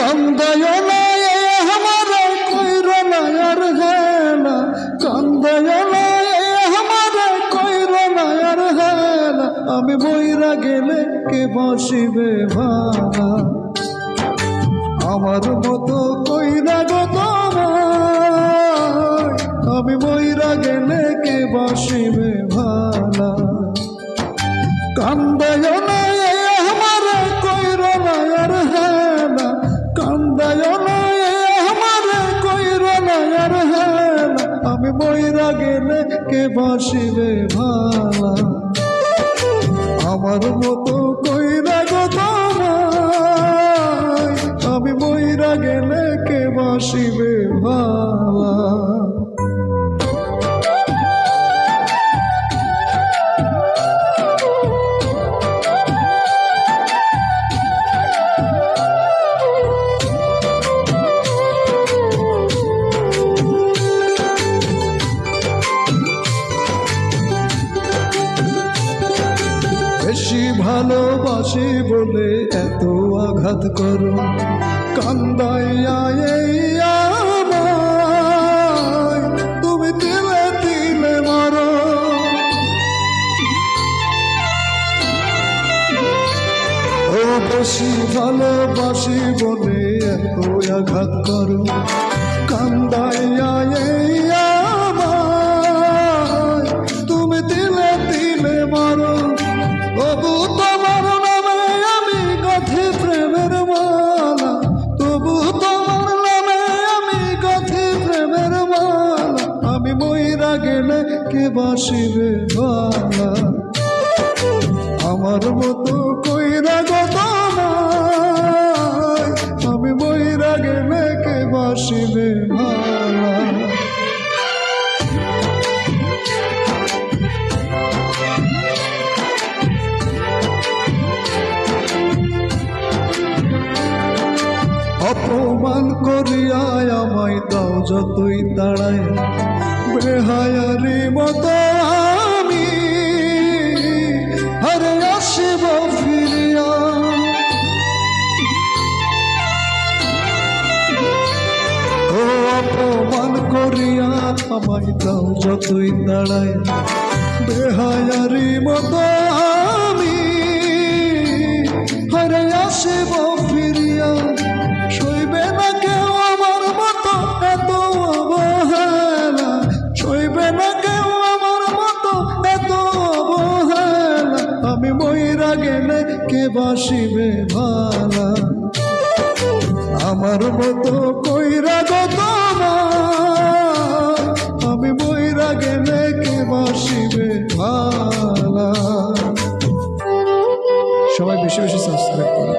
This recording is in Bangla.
কান্দায় না আমার কইর না আর হেলা, কান্দায় না আমার কইর না আর হেলা, আমি বইরা গেলে কে বসিবে ভালা, আমার মতো কইরা গো তোমায়, আমি বইরা গেলে কে বসিবে ভালা। কান্দায় না আমার কইর না আর হেলা, কান্দায় না আমার কইর না আর হেলা, আমি বইরা গেলে কে বসিবে ভালা, আমার মতো কইরা গো তোমায়, আমি বইরা গেলে কে বসিবে ভালা। বেশি ভালোবাসি বলে এত আঘাত করো, কান্দাইয়া এই আমায় তুমি তিলে তিলে মারো। ও বেশি ভালোবাসি বলে এত আঘাত করো, কান্দাইয়া এই আমায় তুমি তিলে তিলে মারো। তবু তোমার নামে আমি গাঁথি প্রেমের মালা, তবু তোমার নামে আমি গাঁথি প্রেমের মালা, আমি মইরা গেলে কে বাসিবে ভালা, আমার মতো কইরা গো তোমায়, আমি মইরা গেলে কে বাসিবে ভালা। অপমান করিয়া আমায় দাও যতই তাড়ায়, বেহায়ারি মতো আমি আরে আসিব ফিরিয়া। ও অপমান করিয়া আমায় দাও যতই তাড়ায়, বেহায়ারি মতো আমি আরে আসিব ফিরিয়া। সইবে না কেউ আমার মতো এত অবহেলা, সইবে না কেউ আমার মতো এত অবহেলা, আমি মইরা গেলে কে বাসিবে ভালা, আমার মতো কইরা গো তোমায়, আমি মইরা গেলে কে বাসিবে ভালা। সবাই বেশি বেশি সাবস্ক্রাইব করুন।